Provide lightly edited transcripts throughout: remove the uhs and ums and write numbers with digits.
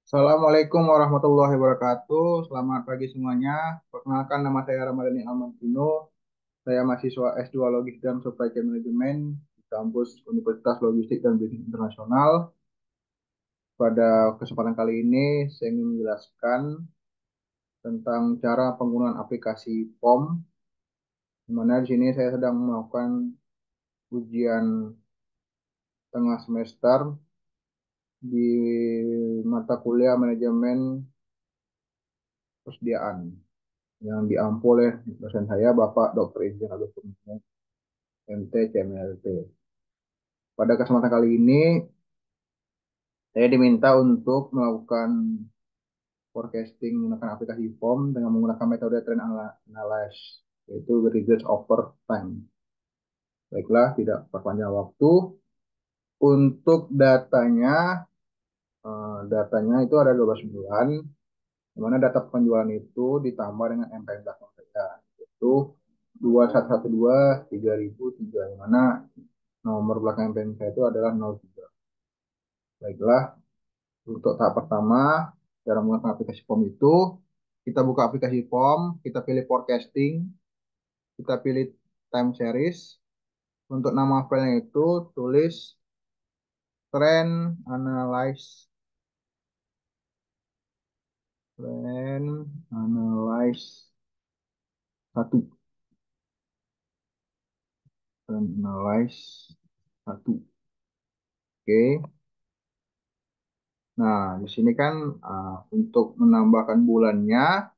Assalamualaikum warahmatullahi wabarakatuh. Selamat pagi semuanya. Perkenalkan nama saya Ramadhani Almantino. Saya mahasiswa S2 Logis dan Supply Chain Management di kampus Universitas Logistik dan Bisnis Internasional. Pada kesempatan kali ini saya ingin menjelaskan tentang cara penggunaan aplikasi POM, di mana di sini saya sedang melakukan ujian tengah semester di mata kuliah manajemen persediaan yang diampu oleh dosen saya Bapak Dr. Insinyur Agus Purnomo MT CMLT. Pada kesempatan kali ini saya diminta untuk melakukan forecasting menggunakan aplikasi form dengan menggunakan metode trend analysis yaitu results over time. Baiklah, tidak perpanjang waktu. Untuk datanya itu ada 12 bulan, di mana data penjualan itu ditambah dengan MPM belakang saja, yaitu 2112 3003, di mana nomor belakang MPM saya itu adalah 03. Baiklah, untuk tahap pertama, cara menggunakan aplikasi POM itu, kita buka aplikasi POM, kita pilih forecasting, kita pilih time series. Untuk nama filenya itu tulis trend analyze, trend analyze satu, trend analyze satu. Oke. Nah, di sini kan untuk menambahkan bulannya,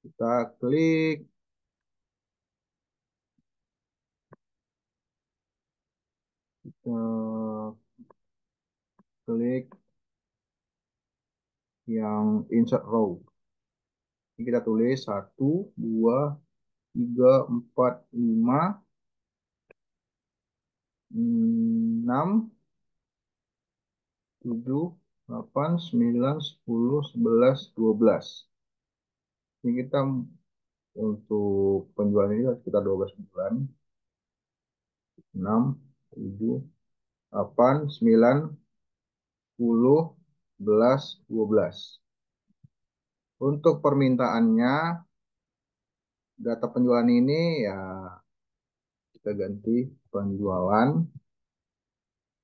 kita klik, kita klik yang insert row. Ini kita tulis 1, 2, 3, 4, 5, 6, 7, 8, 9, 10, 11, 12. Ini kita untuk penjualan ini sekitar 12 bulan. 6, 7, 8, 9, 10, 11, 12. Untuk permintaannya, data penjualan ini ya kita ganti penjualan.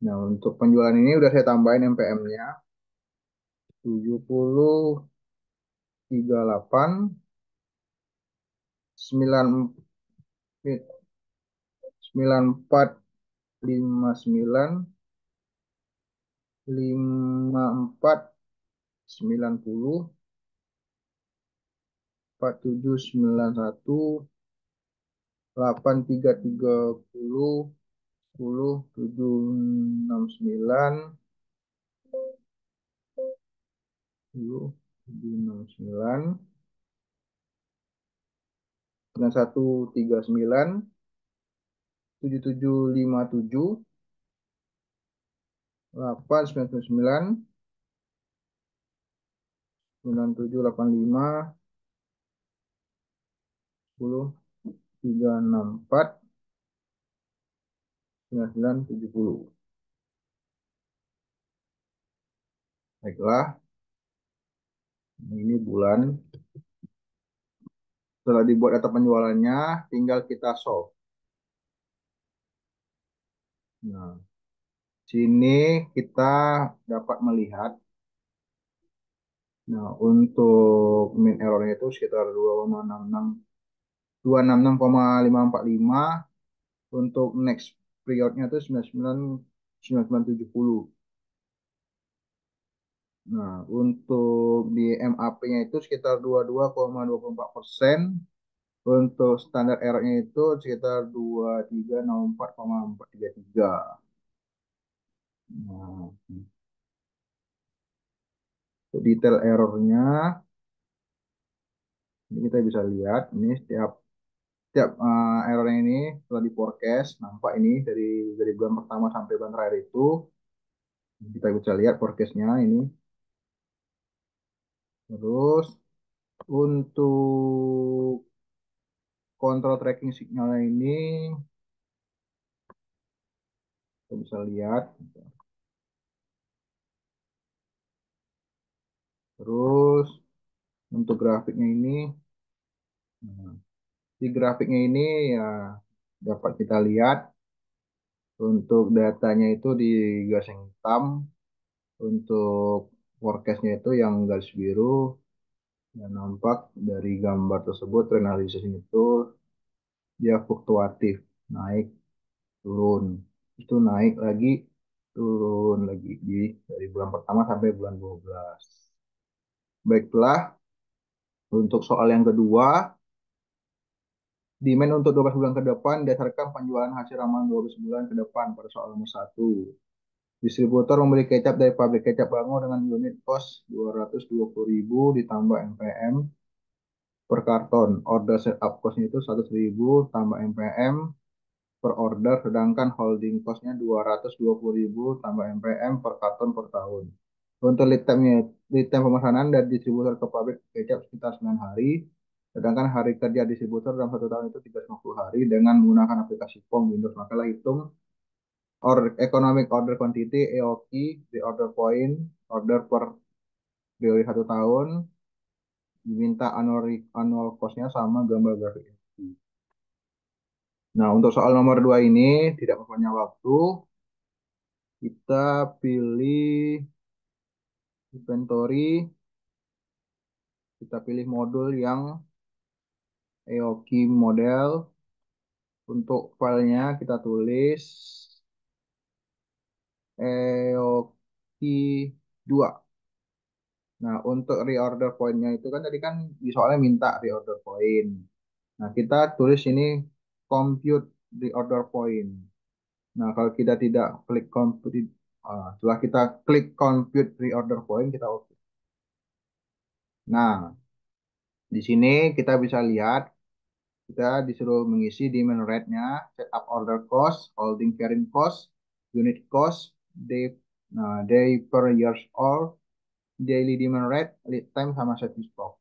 Nah, untuk penjualan ini udah saya tambahin MPM-nya 7038 99 Baiklah, ini bulan. Setelah dibuat data penjualannya, tinggal kita solve. Nah, sini kita dapat melihat, nah untuk mean errornya itu sekitar 266,545. Untuk next periodnya itu 99,9970. Nah, untuk di MAP-nya itu sekitar 22,24%. Untuk standar error-nya itu sekitar 2304,433. Nah, untuk detail errornya, ini kita bisa lihat, ini setiap errornya ini setelah di forecast, nampak ini dari bulan pertama sampai bulan terakhir itu, kita bisa lihat forecastnya ini. Terus untuk kontrol tracking signalnya ini, kita bisa lihat Terus untuk grafiknya ini, nah, di grafiknya ini ya dapat kita lihat untuk datanya itu di garis yang hitam, untuk forecastnya itu yang garis biru. Dan nampak dari gambar tersebut tren analisis itu dia fluktuatif, naik turun, itu naik lagi turun lagi dari bulan pertama sampai bulan 12. Baiklah, untuk soal yang kedua, demand untuk 12 bulan ke depan berdasarkan penjualan hasil ramalan 12 bulan ke depan pada soal nomor satu. Distributor membeli kecap dari pabrik kecap Bango dengan unit cost 220.000 ditambah MPM per karton. Order setup cost-nya itu 100.000 tambah MPM per order, sedangkan holding cost-nya 220.000 tambah MPM per karton per tahun. Untuk lead time pemesanan dari distributor ke pabrik kecap sekitar 9 hari, sedangkan hari kerja distributor dalam satu tahun itu 350 hari dengan menggunakan aplikasi POM Windows. Maka hitung economic order quantity EOQ, the order point, order per periode satu tahun, diminta annual cost-nya sama gambar grafik. Nah, untuk soal nomor 2 ini tidak mempunyai waktu, kita pilih inventory, kita pilih modul yang EOQ model. Untuk filenya kita tulis EOQ 2. Nah, untuk reorder point-nya itu kan tadi kan di soalnya minta reorder point. Nah, kita tulis ini compute reorder point. Nah, kalau kita tidak klik compute, setelah kita klik compute reorder point, kita oke. Nah, di sini kita bisa lihat kita disuruh mengisi demand rate-nya, setup order cost, holding carrying cost, unit cost, day, day per years old, daily demand rate, lead time, sama safety stock.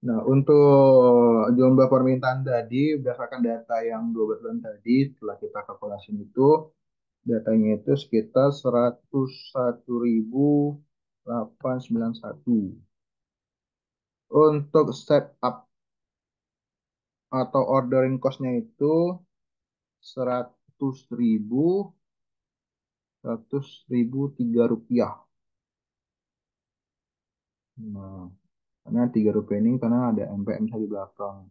Nah, untuk jumlah permintaan tadi, berdasarkan data yang 12 bulan tadi, setelah kita kalkulasi itu, datanya itu sekitar 101.891. Untuk setup atau ordering cost-nya itu 100.000, 100.003 rupiah. Nah, karena 3 rupiah ini karena ada MPM di belakang.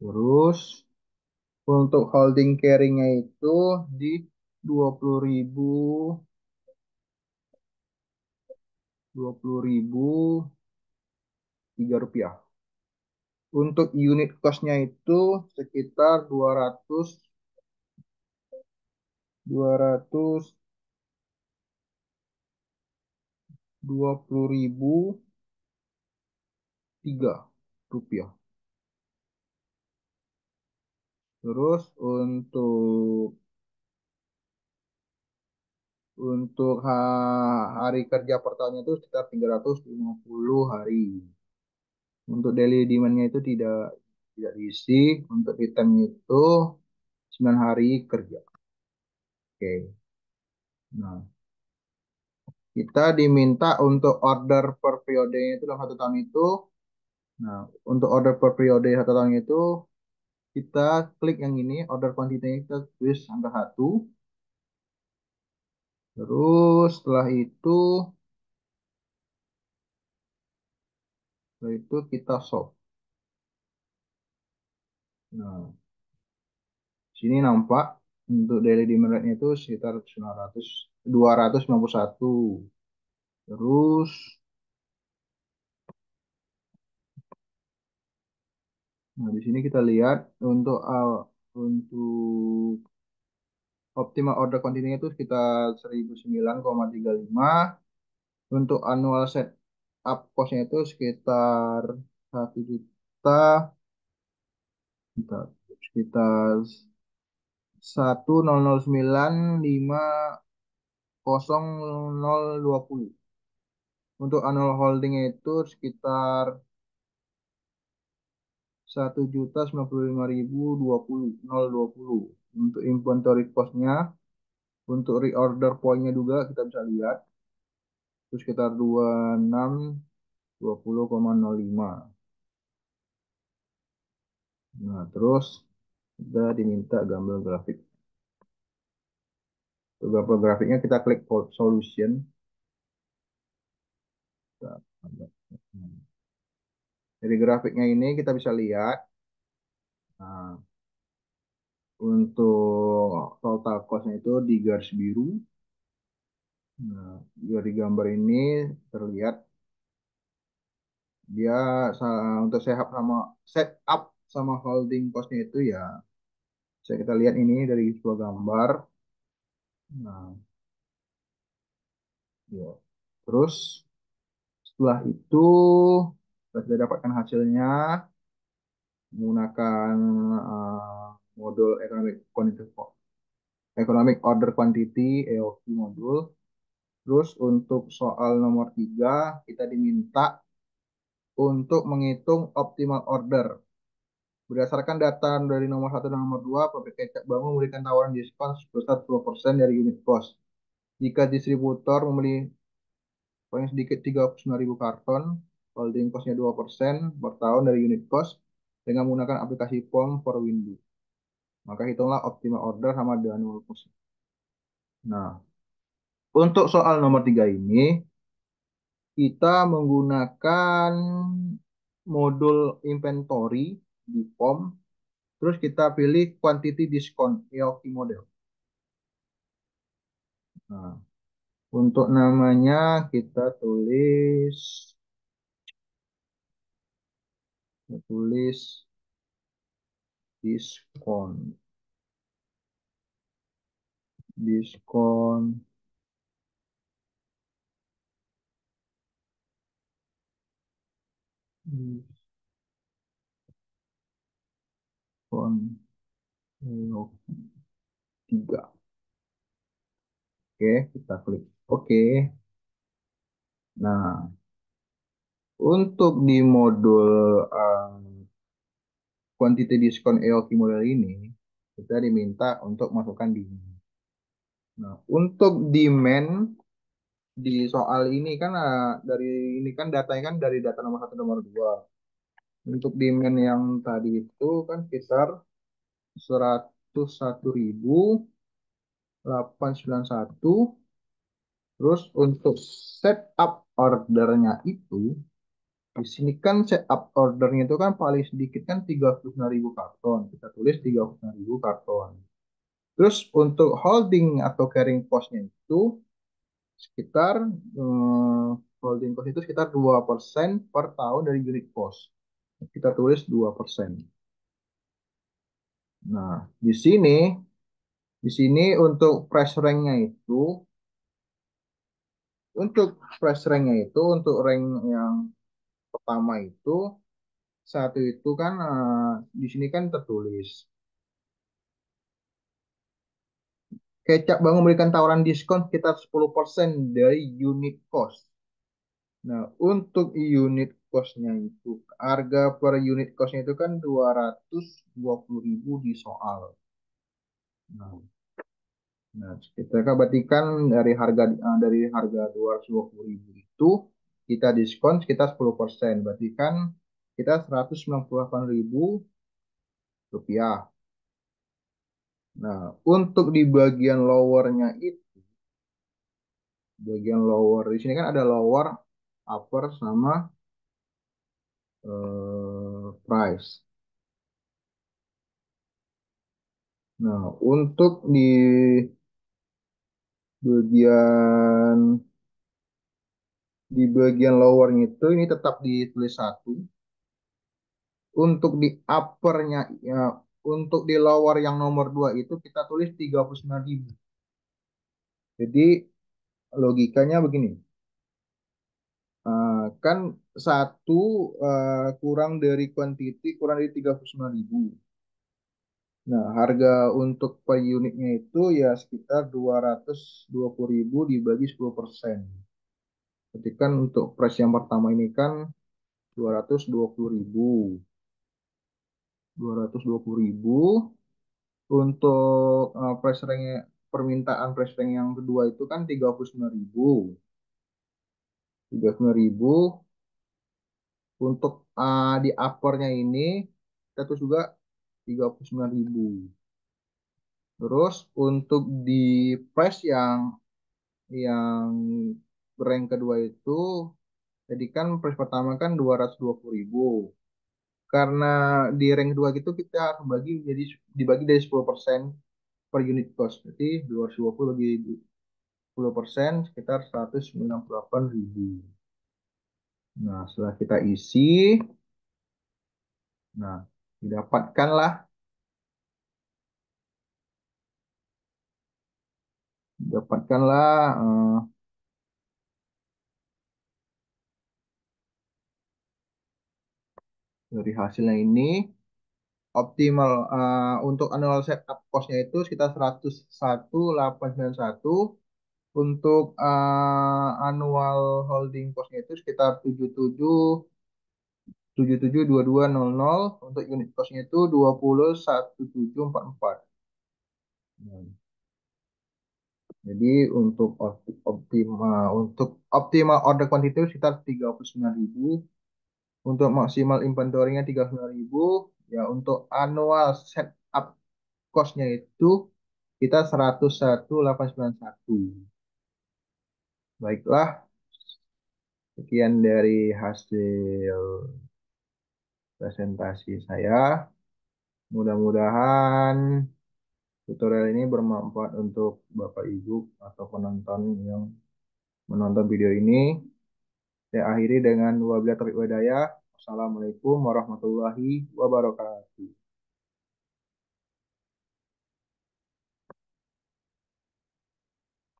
Terus untuk holding carry-nya itu di 20.000, 20.003 rupiah. Untuk unit cost-nya itu sekitar 220.003 rupiah. Terus untuk hari kerja pertama itu sekitar 350 hari. Untuk daily demand-nya itu tidak diisi. Untuk item itu 9 hari kerja. Oke. Nah, kita diminta untuk order per periode itu dalam satu tahun itu. Nah, untuk order per periode satu tahun itu kita klik yang ini, order quantity kita tulis angka 1. Terus setelah itu kita solve. Nah, sini nampak untuk daily demand rate-nya itu sekitar 291. Terus, nah di sini kita lihat untuk optimal order quantity itu sekitar 1.009,35. Untuk annual setup cost-nya itu sekitar 1 juta, sekitar 1.009.50.020. Untuk annual holding itu sekitar 1.095.020. Untuk inventory cost-nya, untuk reorder point-nya juga kita bisa lihat. 1.095.020. Untuk inventory cost-nya, untuk reorder point-nya juga kita bisa lihat. Untuk inventory cost-nya, untuk reorder point-nya juga kita bisa lihat. Untuk inventory cost-nya, untuk reorder point-nya juga kita bisa lihat. Untuk inventory cost-nya, untuk reorder point-nya juga kita bisa lihat. Untuk reorder point-nya juga kita bisa lihat. itu sekitar 26, 20,05. Nah, terus kita diminta gambar grafik. Untuk gambar grafiknya kita klik solution. Kita- Dari grafiknya ini kita bisa lihat, nah, untuk total cost-nya itu di garis biru. Nah, dari gambar ini terlihat dia untuk setup sama holding cost-nya itu ya bisa kita lihat ini dari sebuah gambar. Nah, ya. Terus setelah itu kita sudah dapatkan hasilnya menggunakan modul Economic Order Quantity EOQ modul. Terus untuk soal nomor 3 kita diminta untuk menghitung optimal order. Berdasarkan data dari nomor 1 dan nomor 2, pabrik kecap Bangun memberikan tawaran diskon sebesar 10% dari unit cost. Jika distributor membeli paling sedikit 39.000 karton, holding cost-nya 2% per tahun dari unit cost dengan menggunakan aplikasi POM for Windows. Maka hitunglah optimal order sama dengan annual cost. Nah, untuk soal nomor 3 ini, kita menggunakan modul inventory di POM, terus kita pilih quantity discount, EOQ model. Nah, untuk namanya kita tulis diskon, diskon, diskon EOQ 3. Oke, kita klik oke. Nah, untuk di modul quantity discount EOQ model ini, kita diminta untuk masukkan demand. Nah, untuk demand di soal ini kan dari ini kan datanya kan dari data nomor 1 nomor 2. Untuk demand yang tadi itu kan sekitar 101.891. Terus untuk setup ordernya itu di sini kan setup ordernya itu kan paling sedikit kan 39.000 karton. Kita tulis 39.000 karton. Terus untuk holding atau carrying cost-nya itu sekitar holding cost itu sekitar 2% per tahun dari unit cost. Kita tulis 2%. Nah, di sini untuk price rank-nya itu untuk rank yang pertama itu satu itu kan di sini kan tertulis Kecap Bank memberikan tawaran diskon sekitar 10% dari unit cost. Nah, untuk unit cost-nya itu, harga per unit cost-nya itu kan 220.000 di soal. Nah, kita kan berarti kan dari harga 220.000 itu kita diskon sekitar 10%. Berarti kan kita 198.000 rupiah. Nah, untuk di bagian lowernya itu, bagian lower di sini kan ada lower, upper sama price. Nah, untuk bagian di bagian lowernya itu ini tetap ditulis satu. Untuk di uppernya ya, untuk di lower yang nomor 2 itu kita tulis 39.000. Jadi logikanya begini. Kan satu kurang dari quantity kurang dari 39.000. Nah, harga untuk per unitnya itu ya sekitar 220.000 dibagi 10%. Berarti kan untuk price yang pertama ini kan 220.000. 220.000 untuk price rank permintaan price rank yang kedua itu kan 39.000. 39.000. Untuk di uppernya ini kita tuh juga 39.000. Terus untuk di price yang rank kedua itu, jadi kan price pertama kan 220.000. Karena di rank 2 gitu kita harus dibagi dari 10% per unit cost. Berarti 220 bagi 10% sekitar 198.000. Nah, setelah kita isi, nah didapatkanlah dapatkanlah dari hasilnya ini optimal untuk annual setup cost-nya itu sekitar 101.891. Untuk annual holding cost-nya itu sekitar 77.2200. Untuk unit cost-nya itu 21.744. Nah, jadi untuk optimal order quantity itu sekitar 39.000. Untuk maksimal inventory-nya 39.000. Ya, untuk annual setup cost-nya itu kita 101.891. Baiklah, sekian dari hasil presentasi saya. Mudah-mudahan tutorial ini bermanfaat untuk Bapak Ibu atau penonton yang menonton video ini. Saya akhiri dengan wabillahi taufiq walhidayah. Wassalamualaikum warahmatullahi wabarakatuh.